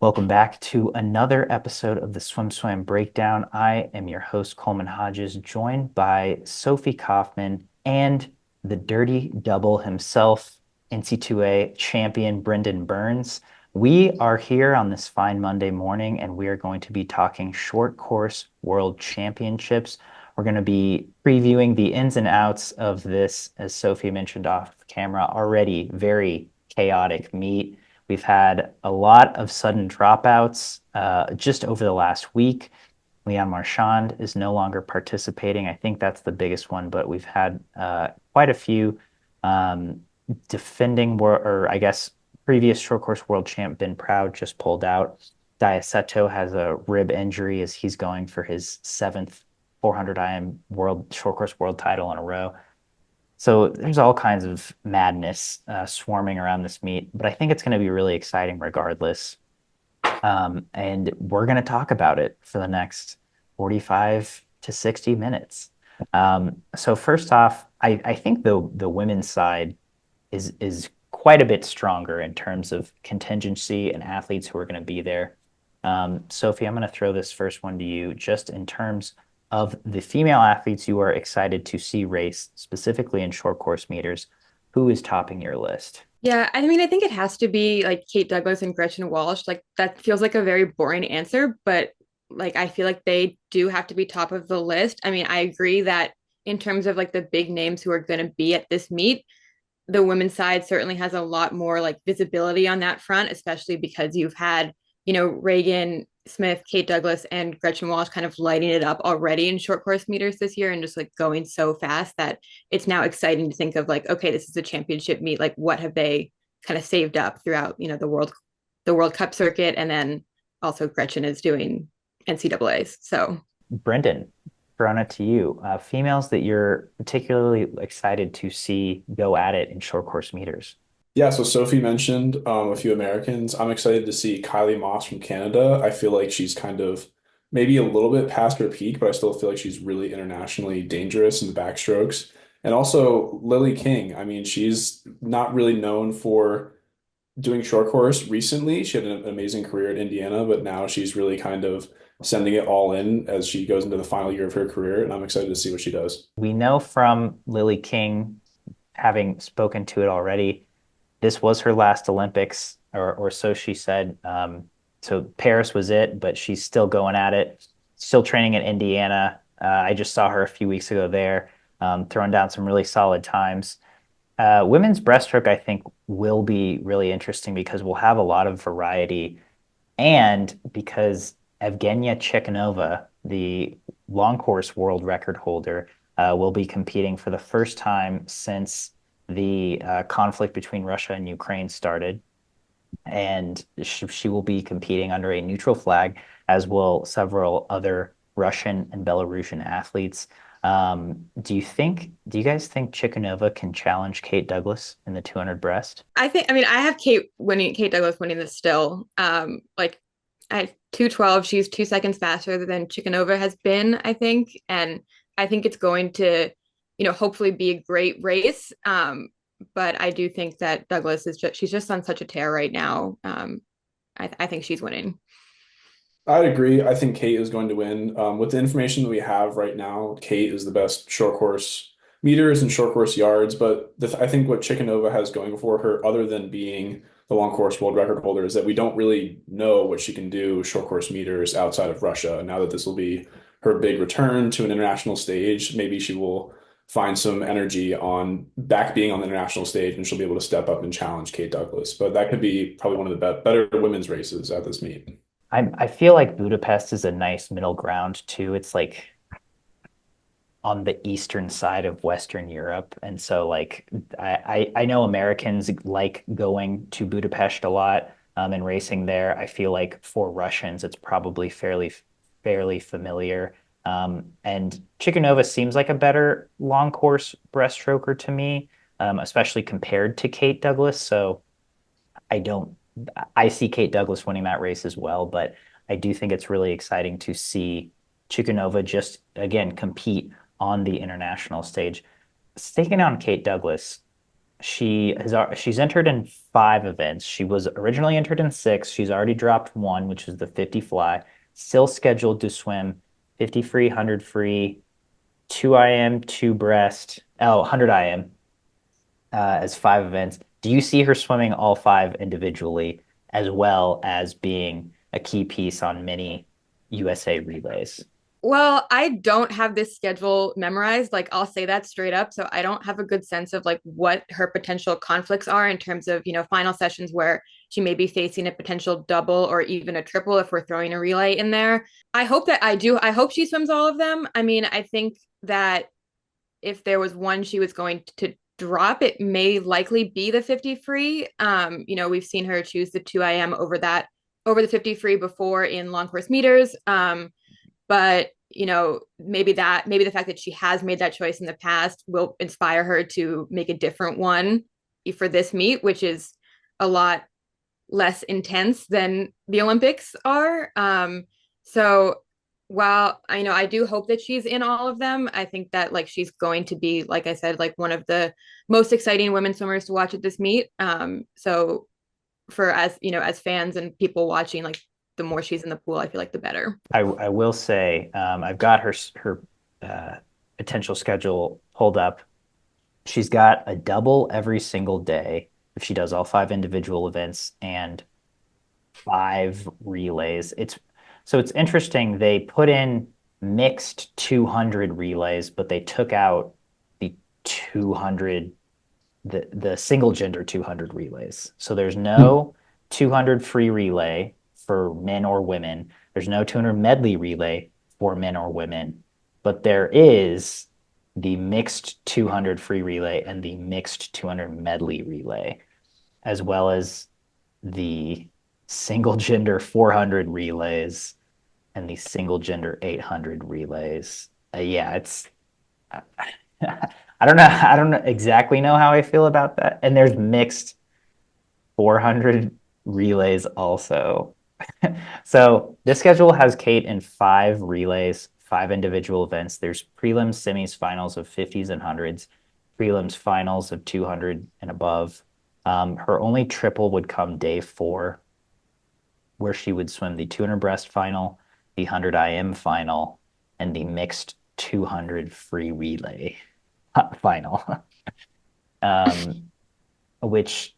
Welcome back to another episode of the SwimSwam Breakdown. I am your host, Coleman Hodges, joined by Sophie Kaufman and the Dirty Double himself, NC2A champion Brendan Burns. We are here on this fine Monday morning, and we are going to be talking short course world championships. We're going to be previewing the ins and outs of this, as Sophie mentioned off camera, already very chaotic meet. We've had a lot of sudden dropouts just over the last week. Leon Marchand is no longer participating. I think that's the biggest one, but we've had quite a few um, defending, or I guess previous short course world champ Ben Proud just pulled out. Diaceto has a rib injury as he's going for his seventh 400 IM world short course world title in a row. So there's all kinds of madness swarming around this meet, but I think it's going to be really exciting regardless. And we're going to talk about it for the next 45 to 60 minutes. So first off, I think the women's side is quite a bit stronger in terms of contingency and athletes who are going to be there. Sophie, I'm going to throw this first one to you, just in terms of the female athletes you are excited to see race, specifically in short course meters. Who is topping your list? Yeah, I mean, I think it has to be like Kate Douglas and Gretchen Walsh. Like that feels like a very boring answer, but like I feel like they do have to be top of the list. I mean, I agree that in terms of like the big names who are going to be at this meet, the women's side certainly has a lot more like visibility on that front, especially because you've had, Reagan Smith, Kate Douglas, and Gretchen Walsh kind of lighting it up already in short course meters this year and just like going so fast that it's now exciting to think of like, okay, this is a championship meet. Like, what have they kind of saved up throughout, the World Cup circuit, and then also Gretchen is doing NCAA's. So Brendan, throwing it to you. Females that you're particularly excited to see go at it in short course meters. Yeah, so Sophie mentioned a few Americans. I'm excited to see Kylie Moss from Canada. I feel like she's kind of maybe a little bit past her peak, but I still feel like she's really internationally dangerous in the backstrokes. And also Lily King. I mean, she's not really known for doing short course recently. She had an amazing career at Indiana, but now she's really kind of sending it all in as she goes into the final year of her career, and I'm excited to see what she does. We know from Lily King, having spoken to it already, this was her last Olympics, or so she said. So Paris was it, but she's still going at it, still training at Indiana. I just saw her a few weeks ago there, throwing down some really solid times. Women's breaststroke, I think, will be really interesting because we'll have a lot of variety, and because Evgenia Chikhanova, the long course world record holder, will be competing for the first time since the conflict between Russia and Ukraine started. And she will be competing under a neutral flag, as will several other Russian and Belarusian athletes. Do you guys think Chikhanova can challenge Kate Douglas in the 200 breast? I mean, I have Kate Douglas winning this still. Like at 2:12, she's 2 seconds faster than Chikanova has been, I think. And I think it's going to, hopefully be a great race. But I do think that she's just on such a tear right now. I think she's winning. I'd agree. I think Kate is going to win. With the information that we have right now, Kate is the best short course meters and short course yards. But I think what Chikanova has going for her, other than being the long course world record holder, is that we don't really know what she can do short course meters outside of Russia. And now that this will be her big return to an international stage, maybe she will find some energy on back being on the international stage and she'll be able to step up and challenge Kate Douglas. But that could be probably one of the better women's races at this meet. I feel like Budapest is a nice middle ground too. It's like on the eastern side of Western Europe. And so like I know Americans like going to Budapest a lot and racing there. I feel like for Russians it's probably fairly familiar. And Chikanova seems like a better long course breaststroker to me, especially compared to Kate Douglas. So I don't I see Kate Douglas winning that race as well, but I do think it's really exciting to see Chikanova just again compete on the international stage. Taking on Kate Douglas, she's entered in 5 events. She was originally entered in 6. She's already dropped one, which is the 50 fly. Still scheduled to swim 50 free, 100 free, 2 IM, 2 breast, 100 IM as 5 events. Do you see her swimming all 5 individually, as well as being a key piece on many USA relays? Well, I don't have this schedule memorized. Like, I'll say that straight up. So I don't have a good sense of like what her potential conflicts are in terms of, final sessions where she may be facing a potential double or even a triple if we're throwing a relay in there. I hope that I do. I hope she swims all of them. I mean, I think that if there was one she was going to drop, it may likely be the 50 free. We've seen her choose the 2 IM over the 50 free before in long course meters. But maybe the fact that she has made that choice in the past will inspire her to make a different one for this meet, which is a lot less intense than the Olympics are. So while I do hope that she's in all of them, I think that like she's going to be, like I said, like one of the most exciting women swimmers to watch at this meet. So for as fans and people watching, like the more she's in the pool, I feel like the better. I will say I've got her potential schedule pulled up. She's got a double every single day if she does all 5 individual events and 5 relays. It's interesting. They put in mixed 200 relays, but they took out the 200 the single gender 200 relays. So there's no 200 free relay for men or women. There's no 200 medley relay for men or women, but there is the mixed 200 free relay and the mixed 200 medley relay, as well as the single gender 400 relays and the single gender 800 relays. Yeah, it's I don't know exactly know how I feel about that. And there's mixed 400 relays also. So this schedule has Kate in 5 relays, 5 individual events. There's prelims, semis, finals of 50s and 100s, prelims, finals of 200 and above. Her only triple would come day 4, where she would swim the 200 breast final, the 100 IM final, and the mixed 200 free relay final. um, which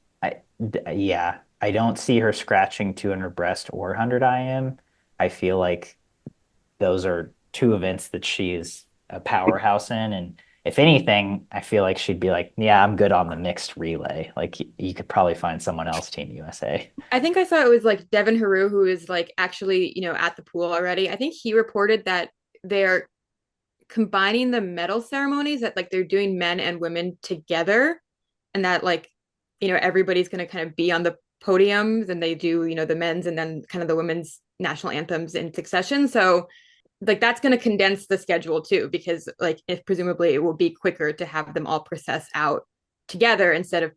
yeah, I don't see her scratching 200 breast or 100 IM. I feel like those are 2 events that she is a powerhouse in. And if anything, I feel like she'd be like, yeah, I'm good on the mixed relay. Like you could probably find someone else, Team USA. I think I saw it was like Devin Haru, who is like actually, at the pool already. I think he reported that they're combining the medal ceremonies, that like they're doing men and women together, and that like, everybody's going to kind of be on the podiums, and they do, the men's and then kind of the women's national anthems in succession. So like that's going to condense the schedule too, because like if presumably it will be quicker to have them all process out together instead of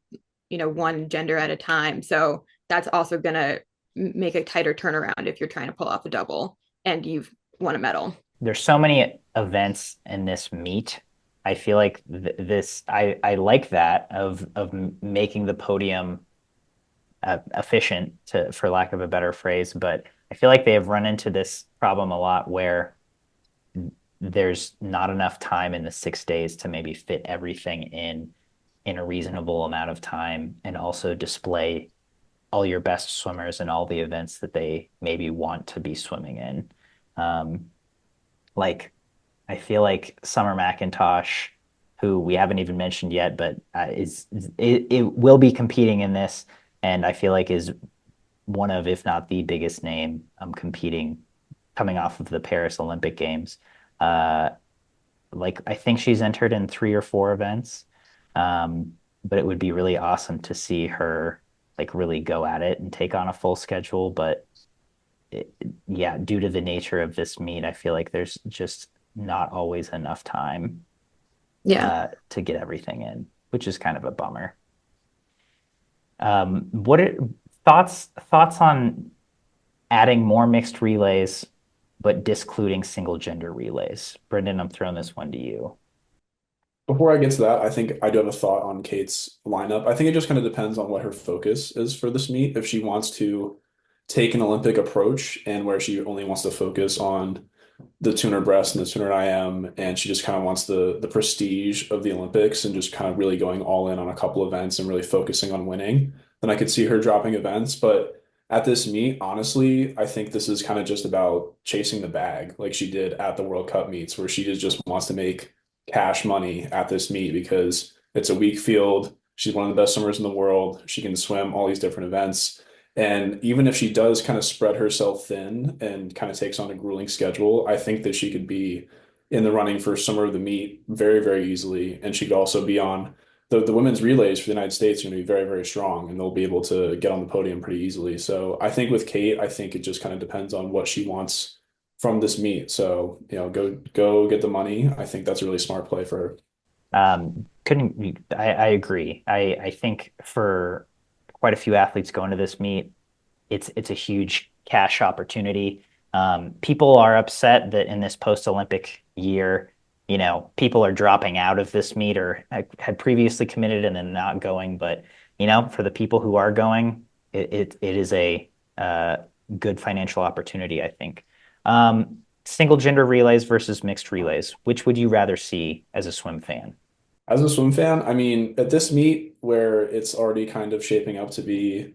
one gender at a time. So that's also going to make a tighter turnaround if you're trying to pull off a double and you've won a medal. There's so many events in this meet. I feel like I like that of making the podium efficient, for lack of a better phrase, but I feel like they have run into this problem a lot where there's not enough time in the 6 days to maybe fit everything in a reasonable amount of time and also display all your best swimmers in all the events that they maybe want to be swimming in. Like I feel like Summer McIntosh, who we haven't even mentioned yet, but it will be competing in this, and I feel like is one of, if not the biggest name, competing coming off of the Paris Olympic Games. Like I think she's entered in 3 or 4 events, but it would be really awesome to see her like really go at it and take on a full schedule. But yeah, due to the nature of this meet, I feel like there's just not always enough time to get everything in, which is kind of a bummer. What are thoughts on adding more mixed relays, but discluding single gender relays? Brendan, I'm throwing this one to you. Before I get to that, I think I do have a thought on Kate's lineup. I think it just kind of depends on what her focus is for this meet. If she wants to take an Olympic approach and where she only wants to focus on the 200 breast and the 200 IM, and she just kind of wants the prestige of the Olympics and just kind of really going all in on a couple events and really focusing on winning, then I could see her dropping events. But at this meet, honestly, I think this is kind of just about chasing the bag, like she did at the World Cup meets, where she just wants to make cash money at this meet because it's a weak field. She's one of the best swimmers in the world. She can swim all these different events. And even if she does kind of spread herself thin and kind of takes on a grueling schedule, I think that she could be in the running for summer of the meet very, very easily. And she could also be on the women's relays for the United States are going to be very, very strong and they'll be able to get on the podium pretty easily. So I think with Kate, I think it just kind of depends on what she wants from this meet. So, go get the money. I think that's a really smart play for her. Couldn't I agree. I think for quite a few athletes going to this meet, it's a huge cash opportunity. People are upset that in this post-Olympic year, people are dropping out of this meet or had previously committed and then not going. But for the people who are going, it is a good financial opportunity, I think. Single gender relays versus mixed relays. Which would you rather see as a swim fan? As a swim fan, I mean, at this meet where it's already kind of shaping up to be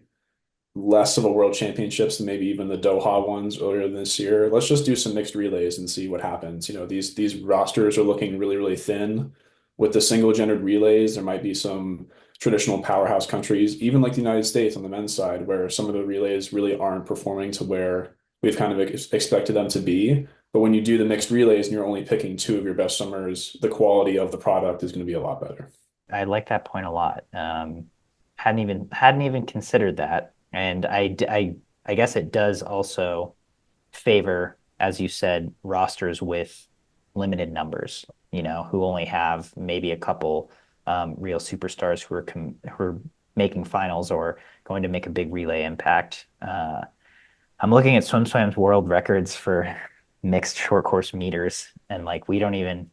less of a world championships than maybe even the Doha ones earlier this year. Let's just do some mixed relays and see what happens. These rosters are looking really, really thin. With the single gendered relays, there might be some traditional powerhouse countries, even like the United States on the men's side, where some of the relays really aren't performing to where we've kind of expected them to be. But when you do the mixed relays and you're only picking two of your best swimmers, the quality of the product is going to be a lot better. I like that point a lot. Hadn't even considered that, and I guess it does also favor, as you said, rosters with limited numbers. Who only have maybe a couple real superstars who are making finals or going to make a big relay impact. I'm looking at SwimSwam's world records for mixed short course meters, and like we don't even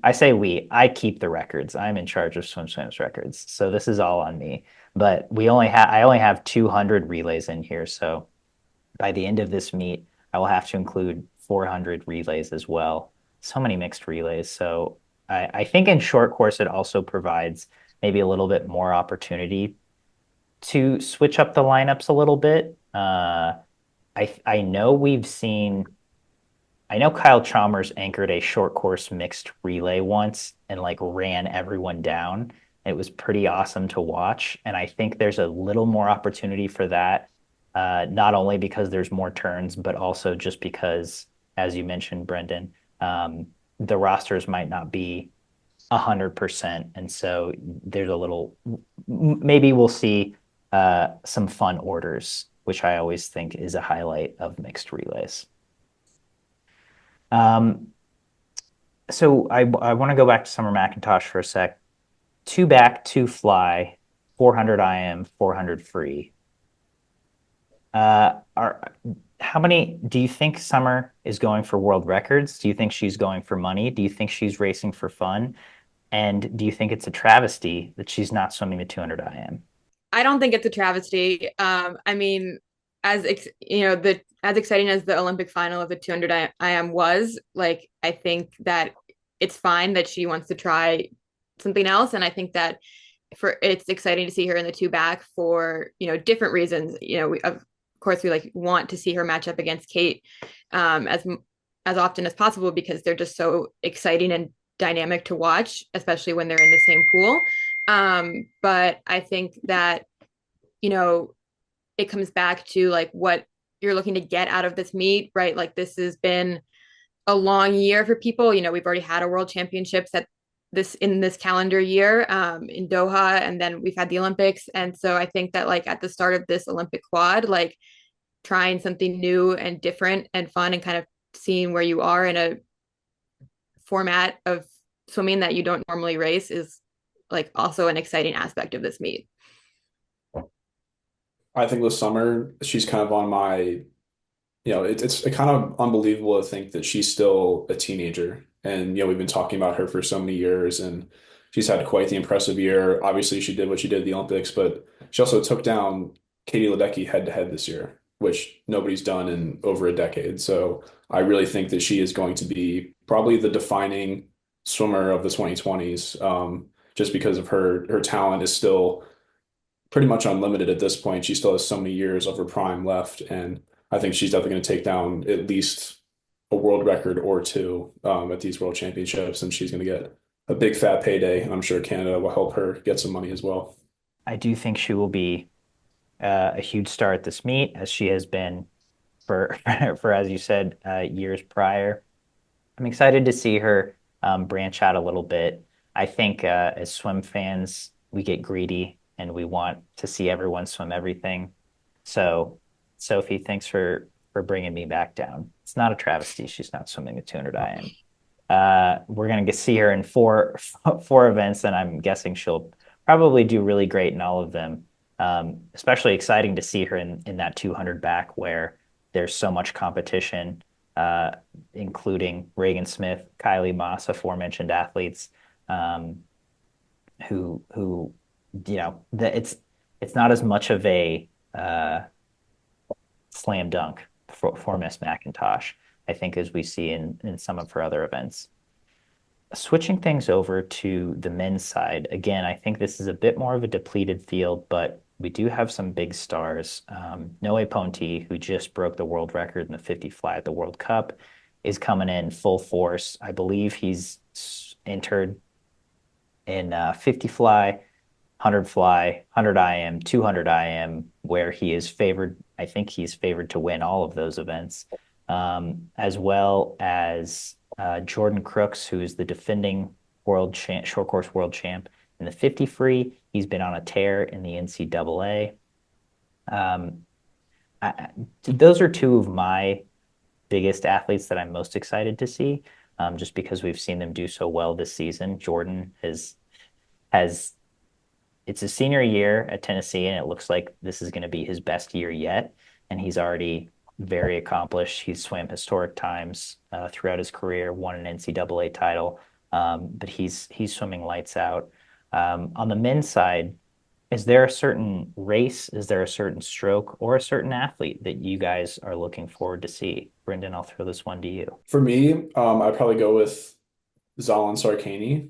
I say I keep the records. I'm in charge of SwimSwam's records. So this is all on me. But I only have 200 relays in here. So by the end of this meet, I will have to include 400 relays as well. So many mixed relays. So I think in short course, it also provides maybe a little bit more opportunity to switch up the lineups a little bit. I know Kyle Chalmers anchored a short course mixed relay once and like ran everyone down. It was pretty awesome to watch. And I think there's a little more opportunity for that, not only because there's more turns, but also just because, as you mentioned, Brendan, the rosters might not be 100%. And so there's maybe we'll see some fun orders, which I always think is a highlight of mixed relays. Um, so I want to go back to Summer McIntosh for a sec. Two back, two fly, 400 IM, 400 free. Are How many do you think Summer is going for world records? Do you think she's going for money? Do you think she's racing for fun? And do you think it's a travesty that she's not swimming the 200 IM? I don't think it's a travesty. I mean, as exciting as the Olympic final of the 200 IM was, like I think that it's fine that she wants to try something else, and I think that for it's exciting to see her in the two back for different reasons. Of course we like want to see her match up against Kate as often as possible because they're just so exciting and dynamic to watch, especially when they're in the same pool. But I think that you know it comes back to like what you're looking to get out of this meet, right? Like this has been a long year for people. We've already had a world championships in this calendar year in Doha, and then we've had the Olympics. And so I think that like at the start of this Olympic quad, like trying something new and different and fun and kind of seeing where you are in a format of swimming that you don't normally race is like also an exciting aspect of this meet. I think this summer she's kind of on my, it's kind of unbelievable to think that she's still a teenager And, we've been talking about her for so many years, and she's had quite the impressive year. Obviously, she did what she did at the Olympics, but she also took down Katie Ledecky head to head this year, which nobody's done in over a decade. So I really think that she is going to be probably the defining swimmer of the 2020s, just because of her talent is still pretty much unlimited at this point. She still has so many years of her prime left, and I think she's definitely going to take down at least a world record or two at these world championships, and she's going to get a big fat payday, and I'm sure Canada will help her get some money as well. I do think she will be a huge star at this meet, as she has been for for as you said, years prior. I'm excited to see her branch out a little bit. I think as swim fans, we get greedy and we want to see everyone swim everything. So, Sophie, thanks for bringing me back down. It's not a travesty. She's not swimming the 200 IM. We're gonna get see her in four events, and I'm guessing she'll probably do really great in all of them. Especially exciting to see her in that 200 back where there's so much competition, uh, including Reagan Smith, Kylie Moss, aforementioned athletes, um, who it's not as much of a slam dunk for Miss McIntosh, I think, as we see in some of her other events. Switching things over to the men's side, again, I think this is a bit more of a depleted field, but we do have some big stars. Noe Ponti, who just broke the world record in the 50 fly at the World Cup, is coming in full force. I believe he's entered in 50 fly, 100 fly, 100 IM, 200 IM, where he is favored. I think he's favored to win all of those events, as well as Jordan Crooks, who is the defending short course world champ in the 50 free. He's been on a tear in the NCAA. Um, those are two of my biggest athletes that I'm most excited to see, just because we've seen them do so well this season. Jordan has it's his senior year at Tennessee, and it looks like this is going to be his best year yet. And he's already very accomplished. He's swam historic times throughout his career, won an NCAA title, but he's swimming lights out. On the men's side, is there a certain race, is there a certain stroke, or a certain athlete that you guys are looking forward to see? Brendan, I'll throw this one to you. For me, I'd probably go with Zalan Sarkany.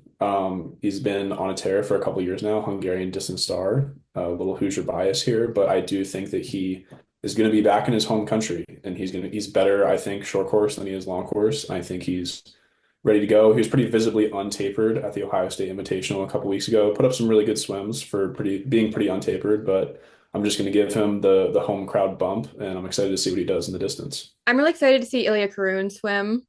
He's been on a tear for a couple years now, Hungarian distance star. A little Hoosier bias here, but I do think that he is going to be back in his home country, and he's better, I think, short course than he is long course. I think he's ready to go. He was pretty visibly untapered at the Ohio State Invitational a couple weeks ago. Put up some really good swims for being pretty untapered, but I'm just going to give him the home crowd bump, and I'm excited to see what he does in the distance. I'm really excited to see Ilya Karun swim.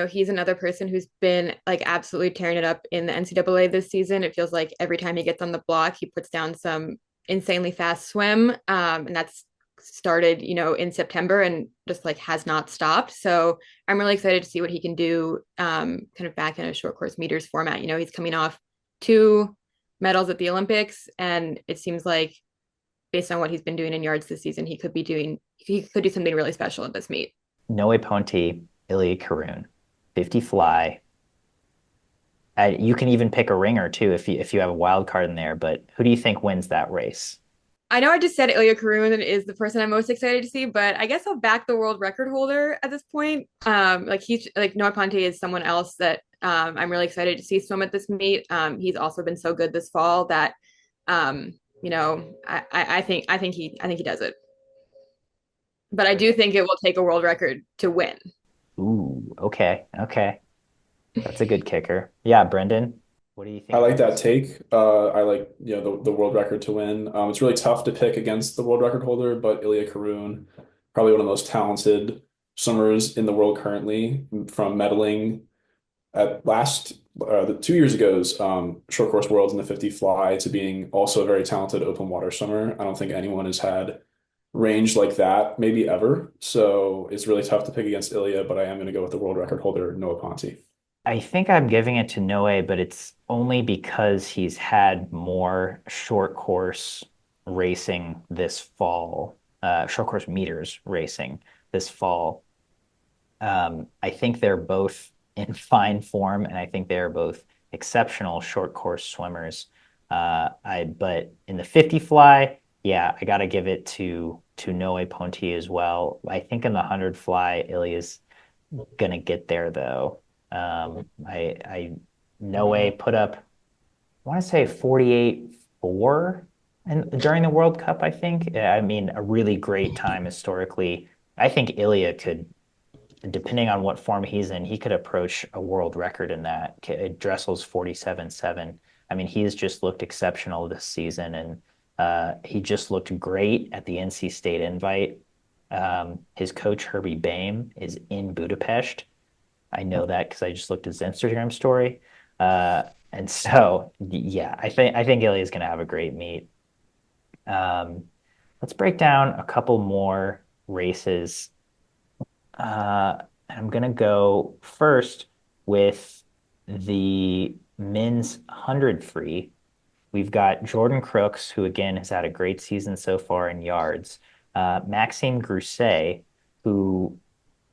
He's another person who's been like absolutely tearing it up in the NCAA this season. It feels like every time he gets on the block, he puts down some insanely fast swim. And that's started, in September and just like has not stopped. So I'm really excited to see what he can do kind of back in a short course meters format. He's coming off 2 medals at the Olympics, and it seems like based on what he's been doing in yards this season, he could do something really special at this meet. Noe Ponti, Ilya Karun, 50 fly. You can even pick a ringer too if you have a wild card in there. But who do you think wins that race? I know I just said Ilya Karun is the person I'm most excited to see, but I guess I'll back the world record holder at this point. He's like Noah Ponte is someone else that I'm really excited to see swim at this meet. He's also been so good this fall that I think he does it. But I do think it will take a world record to win. Ooh, okay, okay. That's a good kicker. Yeah, Brendan, what do you I think like about that this? take. I like the world record to win. It's really tough to pick against the world record holder, but Ilya Karun, probably one of the most talented swimmers in the world currently, from medaling at the 2 years ago's short course worlds in the 50 fly to being also a very talented open water swimmer. I don't think anyone has had range like that, maybe ever. So it's really tough to pick against Ilya, but I am going to go with the world record holder, Noah Ponti. I think I'm giving it to Noe, but it's only because he's had more short course racing this fall, short course meters racing this fall. I think they're both in fine form, and I think they're both exceptional short course swimmers. But in the 50 fly, yeah, I got to give it to Noe Ponti as well. I think in the 100 fly, Ilya's gonna get there though. I Noe put up, I want to say 48.4 and during the World Cup, I think. I mean, a really great time historically. I think Ilya could, depending on what form he's in, he could approach a world record in that. Dressel's 47.7. I mean, he's just looked exceptional this season, and he just looked great at the NC State invite. His coach, Herbie Boehm, is in Budapest. I know that because I just looked at his Instagram story. And so, yeah, I think Ilya is going to have a great meet. Um, let's break down a couple more races. I'm going to go first with the men's 100 free. We've got Jordan Crooks, who again has had a great season so far in yards. Maxime Grousset, who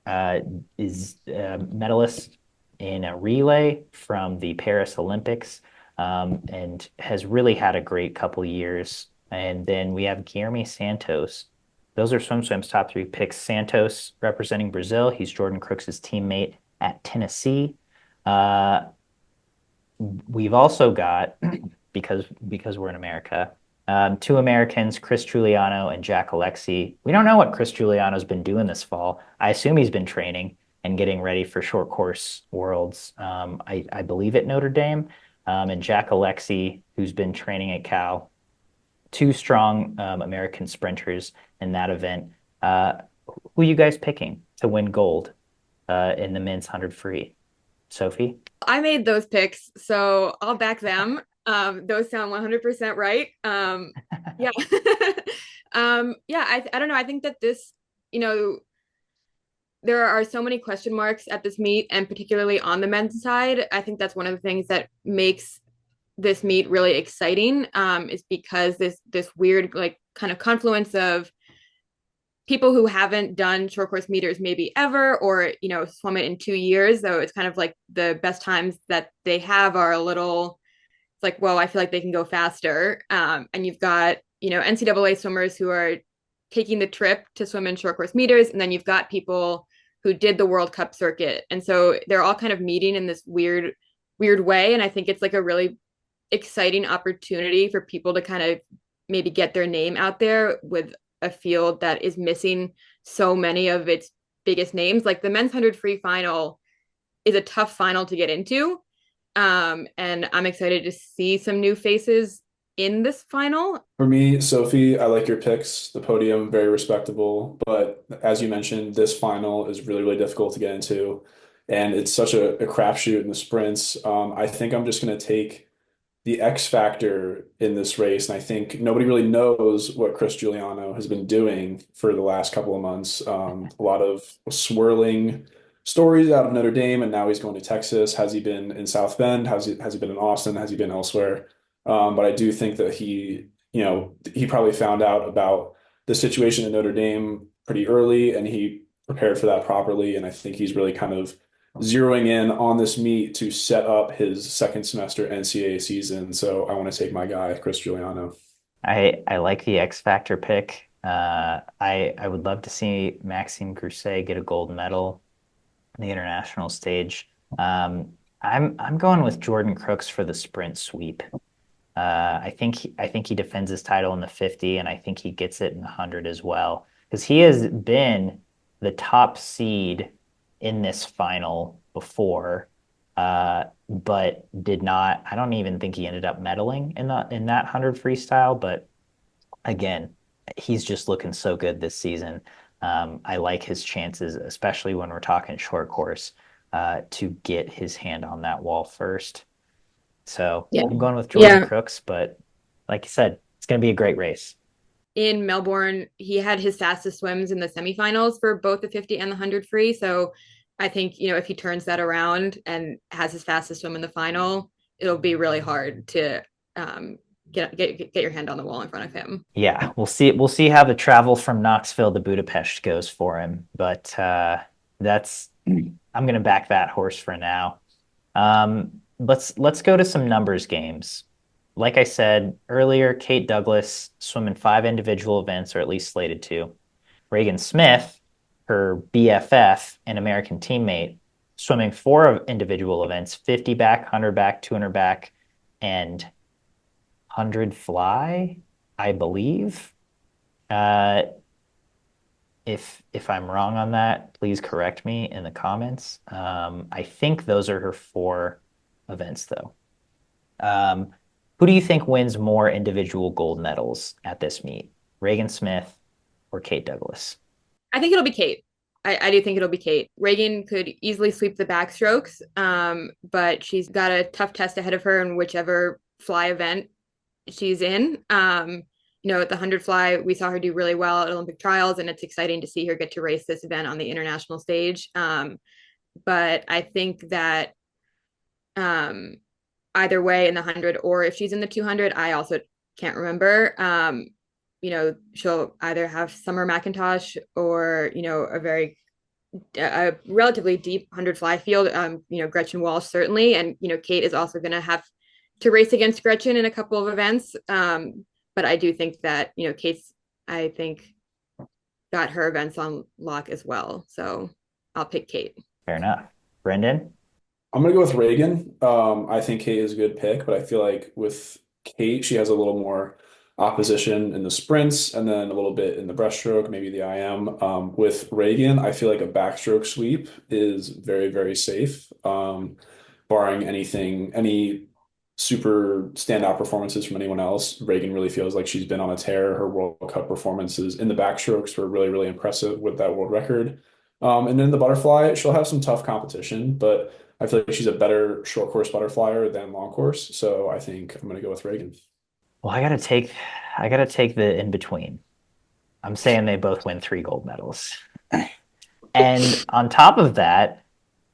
uh, is a medalist in a relay from the Paris Olympics, and has really had a great couple years. And then we have Guilherme Santos. Those are SwimSwam's top three picks. Santos representing Brazil. He's Jordan Crooks' teammate at Tennessee. Uh, we've also got, because we're in America, two Americans, Chris Giuliano and Jack Alexi. We don't know what Chris Giuliano's been doing this fall. I assume he's been training and getting ready for short course worlds. I believe at Notre Dame. And Jack Alexi, who's been training at Cal. Two strong American sprinters in that event. Who are you guys picking to win gold in the men's 100 free? Sophie? I made those picks, so I'll back them. Those sound 100% right. Yeah. Yeah, I don't know. I think that this, you know, there are so many question marks at this meet, and particularly on the men's side. I think that's one of the things that makes this meet really exciting, is because this weird like kind of confluence of people who haven't done short course meters maybe ever, or swum it in 2 years, so it's kind of like the best times that they have are a little, it's like, whoa, I feel like they can go faster. And you've got NCAA swimmers who are taking the trip to swim in short course meters, and then you've got people who did the World Cup circuit, and so they're all kind of meeting in this weird way. And I think it's like a really exciting opportunity for people to kind of maybe get their name out there with a field that is missing so many of its biggest names. Like the men's 100 free final is a tough final to get into. And I'm excited to see some new faces in this final. For me, Sophie, I like your picks. The podium, very respectable. But as you mentioned, this final is really, really difficult to get into. And it's such a crapshoot in the sprints. I think I'm just going to take the X factor in this race. And I think nobody really knows what Chris Giuliano has been doing for the last couple of months. A lot of swirling stories out of Notre Dame, and now he's going to Texas. Has he been in South Bend? Has he been in Austin? Has he been elsewhere? But I do think that he probably found out about the situation in Notre Dame pretty early, and he prepared for that properly. And I think he's really kind of zeroing in on this meet to set up his second semester NCAA season. So I want to take my guy, Chris Giuliano. I like the X Factor pick. I would love to see Maxime Grousset get a gold medal on the international stage. I'm going with Jordan Crooks for the sprint sweep. I think he defends his title in the 50, and I think he gets it in the 100 as well, because he has been the top seed in this final before, but did not. I don't even think he ended up medaling in that 100 freestyle. But again, he's just looking so good this season. I like his chances, especially when we're talking short course, to get his hand on that wall first. So Yeah. I'm going with Jordan Yeah. Crooks, but like you said, it's going to be a great race. In Melbourne, he had his fastest swims in the semifinals for both the 50 and the 100 free. So I think, if he turns that around and has his fastest swim in the final, it'll be really hard to get your hand on the wall in front of him. Yeah, we'll see. We'll see how the travel from Knoxville to Budapest goes for him. But That's I'm gonna back that horse for now. Let's go to some numbers games. Like I said earlier, Kate Douglas swimming 5 individual events, or at least slated to. Regan Smith, her BFF and American teammate, swimming 4 individual events: 50 back, 100 back, 200 back, and 100 fly, I believe. Uh, if I'm wrong on that, please correct me in the comments. I think those are her 4 events, though. Um, who do you think wins more individual gold medals at this meet? Regan Smith or Kate Douglas? I think it'll be Kate. I do think it'll be Kate. Regan could easily sweep the backstrokes, but she's got a tough test ahead of her in whichever fly event she's in. At the 100 fly, we saw her do really well at Olympic trials, and it's exciting to see her get to race this event on the international stage. But I think that um, either way in the 100, or if she's in the 200, I also can't remember. She'll either have Summer McIntosh or, a relatively deep 100 fly field, Gretchen Walsh certainly. And, Kate is also going to have to race against Gretchen in a couple of events. But I do think that, Kate's, I think, got her events on lock as well. So I'll pick Kate. Fair enough. Brendan? I'm gonna go with Reagan. I think Kate is a good pick, but I feel like with Kate, she has a little more opposition in the sprints and then a little bit in the breaststroke, maybe the IM. With Reagan, I feel like a backstroke sweep is very, very safe, barring any super standout performances from anyone else. Reagan really feels like she's been on a tear. Her World Cup performances in the backstrokes were really, really impressive with that world record. And then the butterfly, she'll have some tough competition, but I feel like she's a better short course butterflyer than long course. So I think I'm going to go with Reagan. Well, I gotta take the in between. I'm saying they both win 3 gold medals. And on top of that,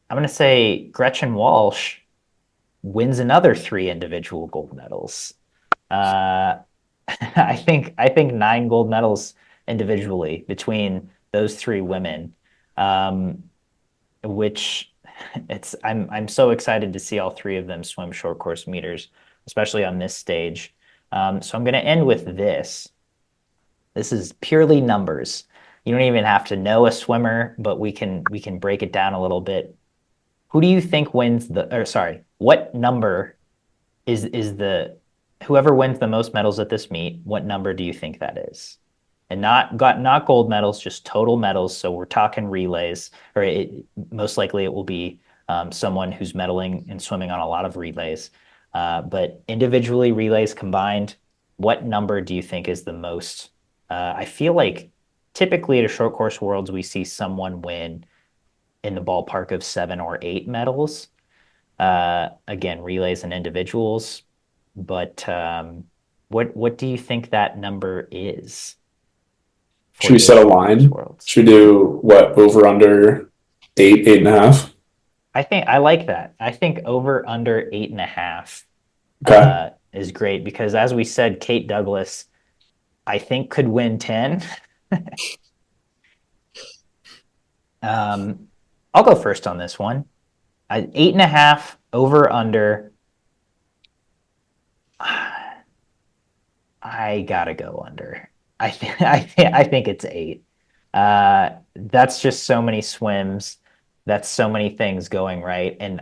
I'm gonna say Gretchen Walsh wins another 3 individual gold medals. Uh, I think 9 gold medals individually between those 3 women, um, which I'm so excited to see all 3 of them swim short course meters, especially on this stage. So I'm going to end with this. This is purely numbers. You don't even have to know a swimmer, but we can break it down a little bit. Who do you think wins or sorry, what number is the whoever wins the most medals at this meet, what number do you think that is? And not gold medals, just total medals. So we're talking relays, or most likely it will be someone who's medaling and swimming on a lot of relays. But individually relays combined, what number do you think is the most? I feel like typically at a short course worlds, we see someone win in the ballpark of 7 or 8 medals. Again, relays and individuals. But what do you think that number is Should for we the set a short course line? worlds? Should we do what, over under 8.5? I think I like that. I think over under 8.5 Okay. is great because, as we said, Kate Douglas, I think, could win 10. Um, I'll go first on this one. 8.5 over under. I gotta go under. I think it's 8. That's just so many swims. That's so many things going right, and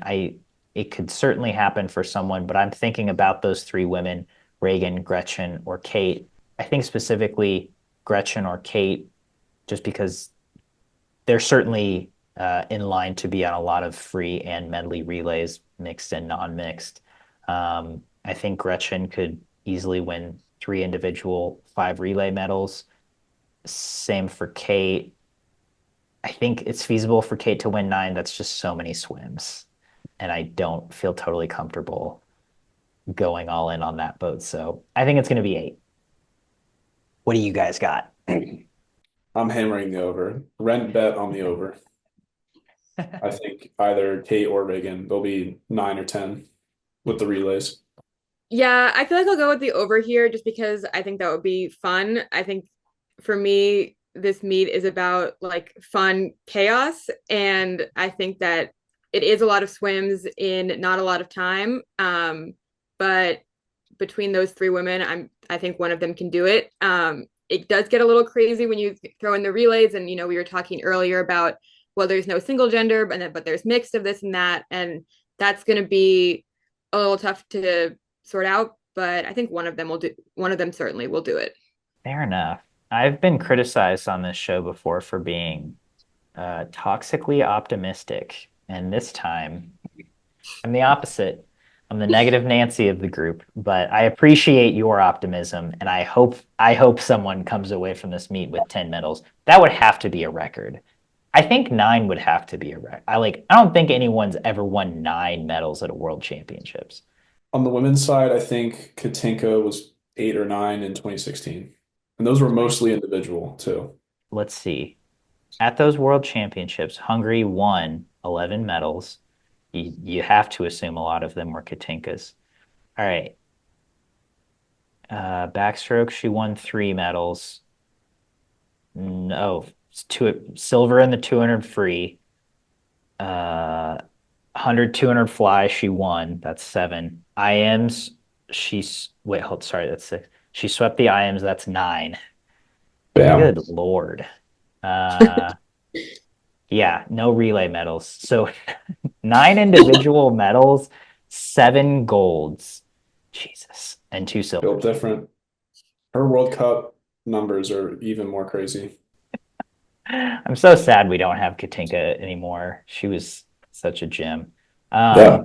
it could certainly happen for someone. But I'm thinking about those 3 women: Reagan, Gretchen, or Kate. I think specifically Gretchen or Kate, just because they're certainly in line to be on a lot of free and medley relays, mixed and non-mixed. I think Gretchen could easily win 3 individual 5 relay medals. Same for Kate. I think it's feasible for Kate to win 9. That's just so many swims. And I don't feel totally comfortable going all in on that boat. So I think it's going to be 8. What do you guys got? I'm hammering the over. Rent bet on the over. I think either Kate or Reagan, they'll be 9 or 10 with the relays. Yeah, I feel like I'll go with the over here just because I think that would be fun. I think for me, this meet is about like fun chaos, and I think that it is a lot of swims in not a lot of time. But between those three women, I think one of them can do it. It does get a little crazy when you throw in the relays, and we were talking earlier about, well, there's no single gender, but there's mixed of this and that, and that's going to be a little tough to sort out. But I think one of them will do. One of them certainly will do it. Fair enough. I've been criticized on this show before for being toxically optimistic, and this time I'm the opposite. I'm the negative Nancy of the group, but I appreciate your optimism, and I hope someone comes away from this meet with 10 medals. That would have to be a record. I think 9 would have to be a record. I don't think anyone's ever won 9 medals at a world championships. On the women's side, I think Katinka was 8 or 9 in 2016. And those were mostly individual too. Let's see. At those world championships, Hungary won 11 medals. You have to assume a lot of them were Katinkas. All right. Backstroke, she won 3 medals. No, two silver in the 200 free. 100, 200 fly, she won. That's 7. IMs, wait, hold, sorry, that's 6. She swept the IMs, that's 9. Bam. Good Lord. Uh, yeah, no relay medals. So 9 individual medals, 7 golds. Jesus. And 2 Built silvers. different. Her World Cup numbers are even more crazy. I'm so sad we don't have Katinka anymore. She was such a gem. Yeah.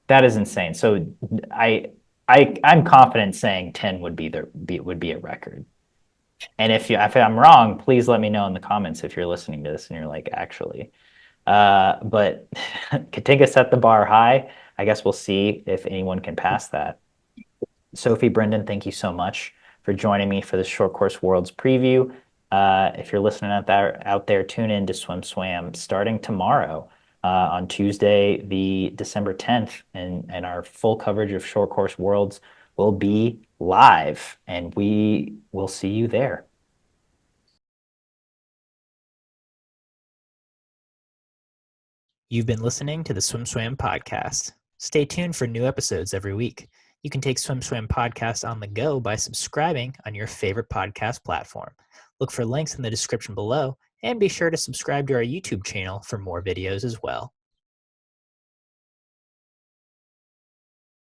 That is insane. So I'm confident saying 10 would be a record. And if I'm wrong, please let me know in the comments if you're listening to this and you're like, actually. But Katinka set the bar high. I guess we'll see if anyone can pass that. Sophie, Brendan, thank you so much for joining me for this Short Course Worlds preview. If you're listening out there, tune in to SwimSwam starting tomorrow on Tuesday, the December 10th, and our full coverage of Short Course Worlds will be live, and we will see you there. You've been listening to the SwimSwam podcast. Stay tuned for new episodes every week. You can take SwimSwam podcast on the go by subscribing on your favorite podcast platform. Look for links in the description below, and be sure to subscribe to our YouTube channel for more videos as well.